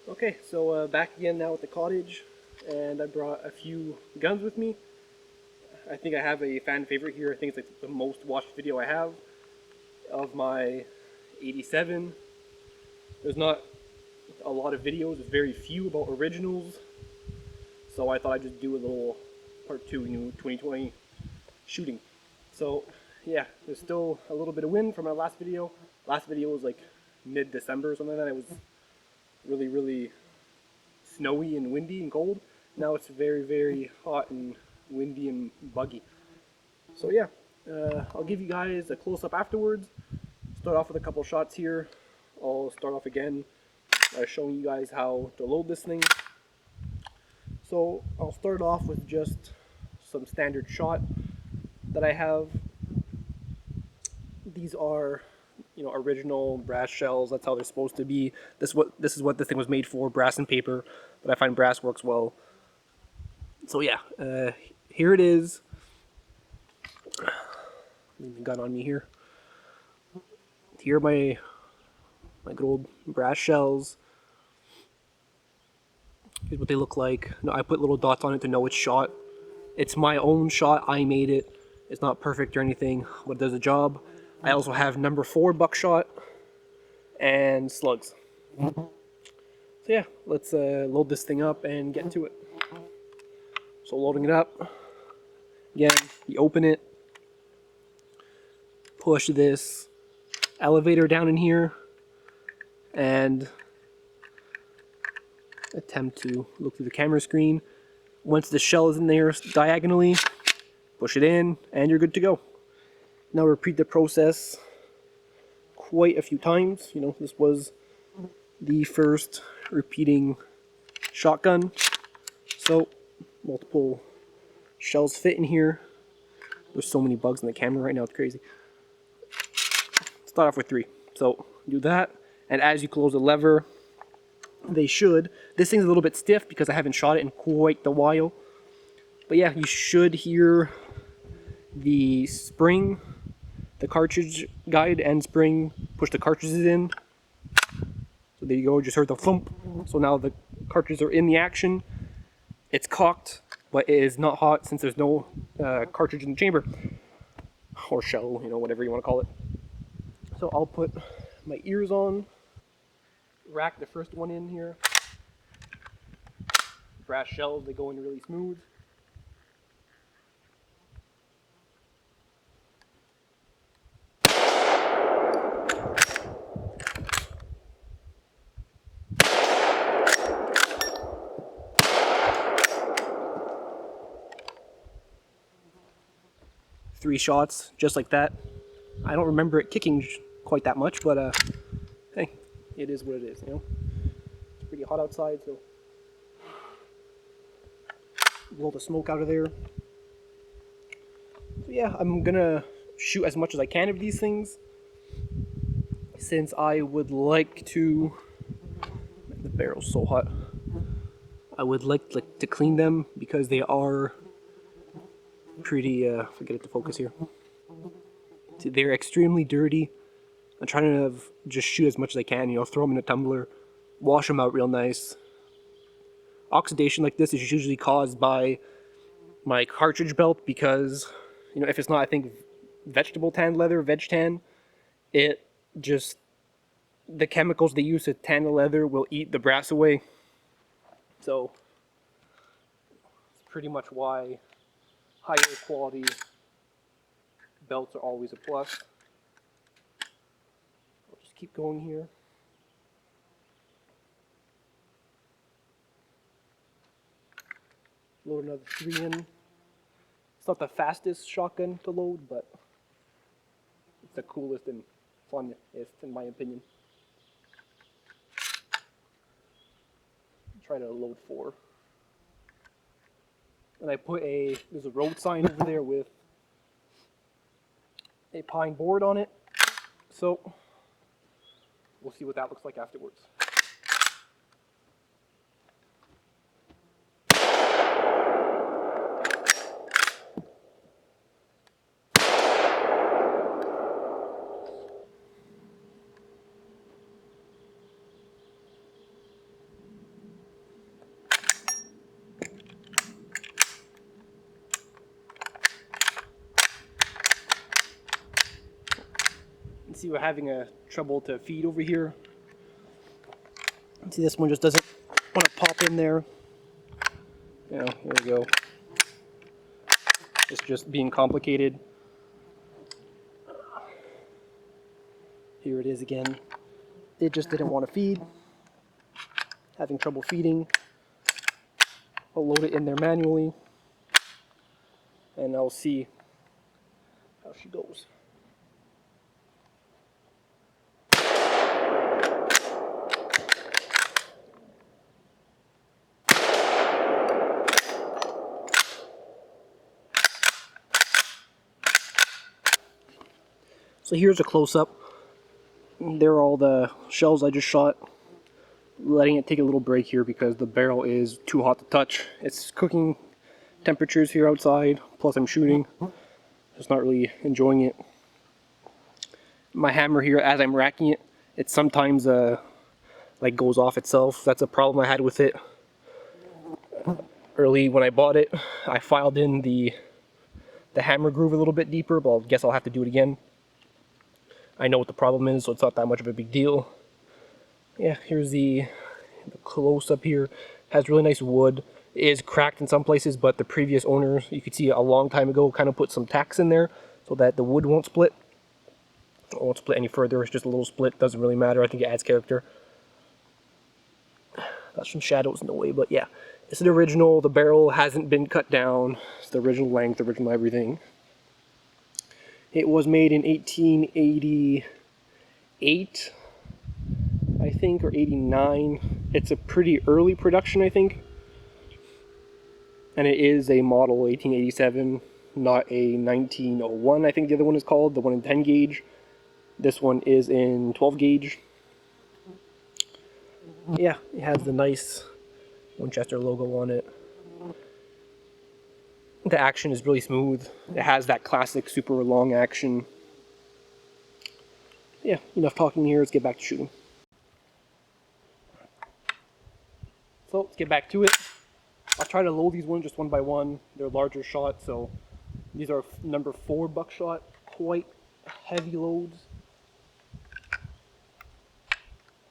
Okay, so back again now at the cottage, and I brought a few guns with me. I think I have a fan favorite here. I think it's like the most watched video I have of my 87. There's not a lot of videos, there's very few about originals, so I thought I'd just do a little part 2 new 2020 shooting. So yeah, there's still a little bit of wind from my last video. Last video was like mid-December or something like that. It was really snowy and windy and cold. Now it's very hot and windy and buggy. So yeah, I'll give you guys a close-up afterwards. Start off with a couple shots here. I'll start off again by showing you guys how to load this thing. So I'll start off with just some standard shot that I have. These are, original brass shells. That's how they're supposed to be. This is what this thing was made for, brass and paper. But I find brass works well. So yeah, here it is. Leave the gun on me here. Here are my good old brass shells. Here's what they look like. Now, I put little dots on it to know it's shot. It's my own shot. I made it. It's not perfect or anything, but it does the job. I also have number 4 buckshot and slugs. So yeah, let's load this thing up and get to it. So loading it up. Again, you open it, push this elevator down in here, and attempt to look through the camera screen. Once the shell is in there diagonally, push it in, and you're good to go. Now repeat the process quite a few times. This was the first repeating shotgun, so multiple shells fit in here. There's so many bugs in the camera right now, it's crazy. Start off with 3. So do that, and as you close the lever, they should. This thing's a little bit stiff because I haven't shot it in quite a while. But yeah, you should hear the spring, the cartridge guide and spring, push the cartridges in. So there you go, just heard the thump. So now the cartridges are in the action. It's cocked, but it is not hot since there's no cartridge in the chamber. Or shell, whatever you want to call it. So I'll put my ears on, rack the first one in here. Brass shells, they go in really smooth. Three shots, just like that. I don't remember it kicking quite that much, but hey, it is what it is, It's pretty hot outside, so blow the smoke out of there. So yeah, I'm gonna shoot as much as I can of these things, since I would like to, the barrel's so hot, I would like to clean them because they are pretty, forget it to focus here. They're extremely dirty. I'm trying to just shoot as much as I can, throw them in a tumbler, wash them out real nice. Oxidation like this is usually caused by my cartridge belt because, if it's not, I think, vegetable tan leather, veg tan, it just, the chemicals they use to tan the leather will eat the brass away. So, it's pretty much why higher quality belts are always a plus. I'll just keep going here. Load another 3 in. It's not the fastest shotgun to load, but it's the coolest and funnest, in my opinion. Try to load 4. And I put there's a road sign over there with a pine board on it. So we'll see what that looks like afterwards. we're having a trouble to feed over here. See, this one just doesn't want to pop in there. You know, here we go. It's just being complicated. Here it is again. It just didn't want to feed. Having trouble feeding. I'll load it in there manually. And I'll see how she goes. So here's a close-up. There are all the shells I just shot. Letting it take a little break here because the barrel is too hot to touch. It's cooking temperatures here outside, plus I'm shooting. Just not really enjoying it. My hammer here, as I'm racking it, it sometimes like goes off itself. That's a problem I had with it early when I bought it. I filed in the hammer groove a little bit deeper, but I guess I'll have to do it again. I know what the problem is, so it's not that much of a big deal. Yeah, here's the close-up here. Has really nice wood. It is cracked in some places, but the previous owners, you could see a long time ago, kind of put some tacks in there so that the wood won't split. It won't split any further. It's just a little split. Doesn't really matter. I think it adds character. Got some shadows in the way, but yeah. It's the original. The barrel hasn't been cut down. It's the original length, original everything. It was made in 1888, I think, or 89. It's a pretty early production, I think. And it is a model 1887, not a 1901, I think the other one is called, the one in 10 gauge. This one is in 12 gauge. Yeah, it has the nice Wincheste logo on it. The action is really smooth. It has that classic super long action. Yeah, enough talking here. Let's get back to shooting. So let's get back to it. I'll try to load these ones just one by one. They're larger shots, so these are number 4 buckshot, quite heavy loads.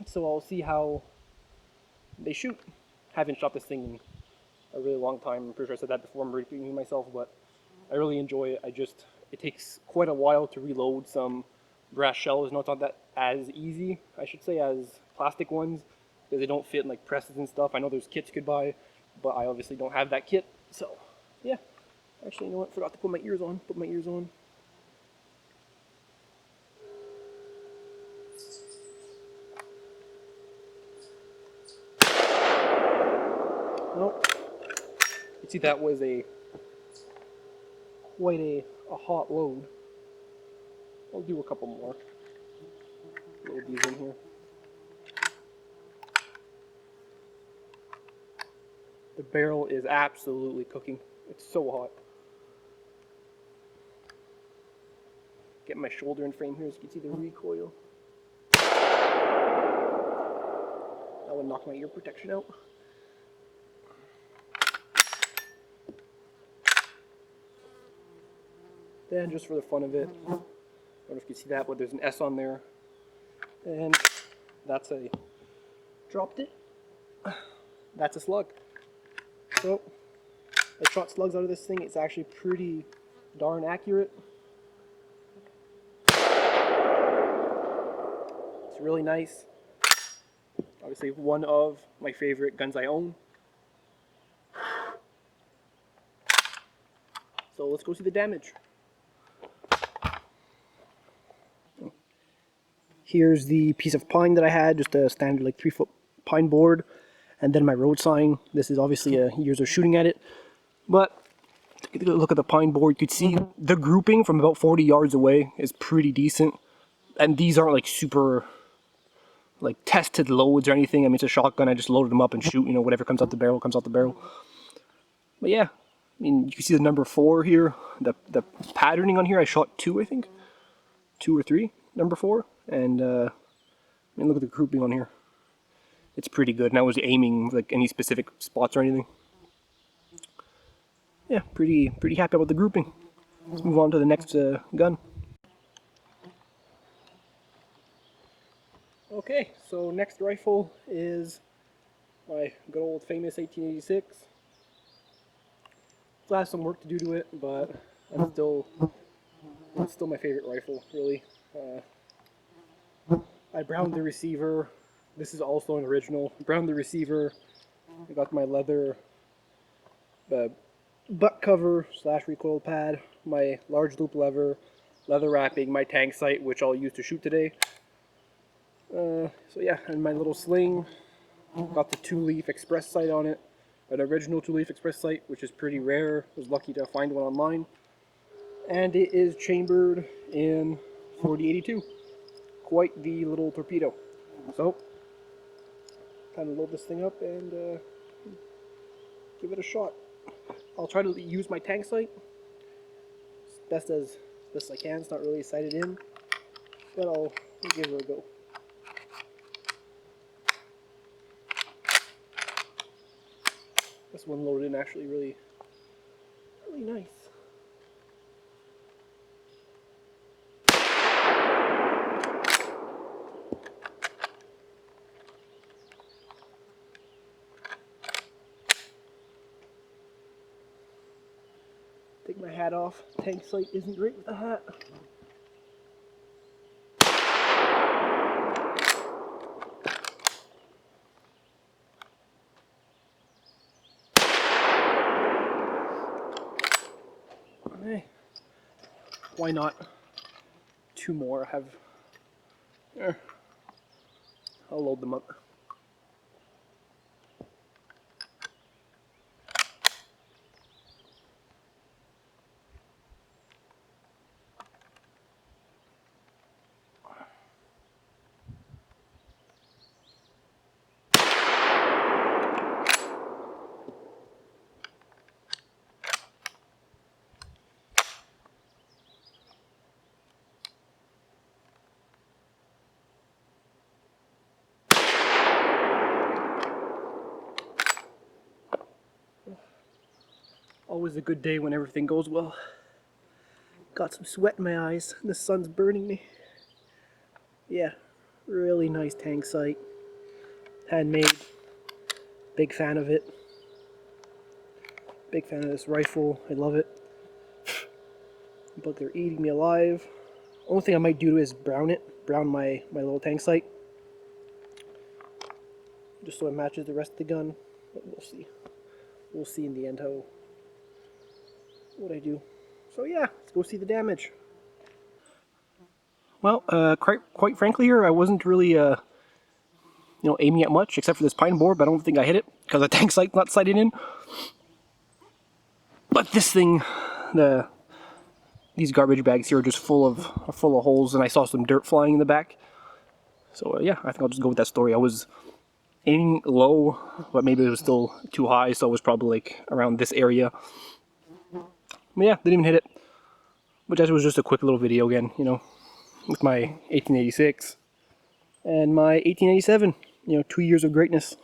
So I'll see how they shoot. Haven't shot this thing in a really long time. I'm pretty sure I said that before. I'm repeating myself, but I really enjoy it. It takes quite a while to reload some brass shells. No, it's not that as easy, I should say, as plastic ones, because they don't fit in like presses and stuff. I know there's kits you could buy, but I obviously don't have that kit. So yeah, actually, you know what? Forgot to put my ears on. Put my ears on. Nope. You see, that was quite a hot load. I'll do a couple more. Load these in here. The barrel is absolutely cooking. It's so hot. Get my shoulder in frame here so you can see the recoil. That would knock my ear protection out. Then, just for the fun of it, I don't know if you can see that, but there's an S on there. And that's a, dropped it. That's a slug. So, I shot slugs out of this thing. It's actually pretty darn accurate. It's really nice. Obviously, one of my favorite guns I own. So let's go see the damage. Here's the piece of pine that I had, just a standard like 3-foot pine board, and then my road sign. This is obviously years of shooting at it, but take a look at the pine board. You could see the grouping from about 40 yards away is pretty decent, and these aren't like super like tested loads or anything. I mean, it's a shotgun. I just loaded them up and shoot. You know, whatever comes out the barrel comes out the barrel. But yeah, I mean, you can see the number 4 here. The patterning on here, I shot 2, I think, 2 or 3, number 4. And I mean, look at the grouping on here. It's pretty good. And I was aiming like any specific spots or anything. Yeah, pretty happy about the grouping. Let's move on to the next gun. Okay, so next rifle is my good old famous 1886. Still has some work to do to it, but it's still my favorite rifle, really. I browned the receiver. This is also an original. Browned the receiver. I got my leather butt cover / recoil pad, my large loop leather wrapping, my tank sight, which I'll use to shoot today. So yeah, and my little sling. Got the 2-leaf express sight on it. An original 2-leaf express sight, which is pretty rare. I was lucky to find one online. And it is chambered in 4082. Quite the little torpedo. So, kind of load this thing up and give it a shot. I'll try to use my tank sight as best I can. It's not really sighted in, but I'll give it a go. This one loaded in actually really nice. Take my hat off. Tank sight isn't great with the hat. Hey, why not? 2 more. I'll load them up. Always a good day when everything goes well. Got some sweat in my eyes and the sun's burning me. Yeah, really nice tank sight. Handmade. Big fan of it. Big fan of this rifle. I love it. But they're eating me alive. Only thing I might do is brown it. Brown my little tank sight. Just so it matches the rest of the gun. But we'll see. We'll see in the end what I do. So yeah, let's go see the damage. Well, quite frankly here, I wasn't really aiming at much except for this pine board, but I don't think I hit it because the tank sight's not sighted in. But this thing, these garbage bags here are just full of holes, and I saw some dirt flying in the back. So yeah, I think I'll just go with that story. I was aiming low, but maybe it was still too high, so it was probably like around this area. But yeah, didn't even hit it. But that was just a quick little video again, with my 1886 and my 1887. 2 years of greatness.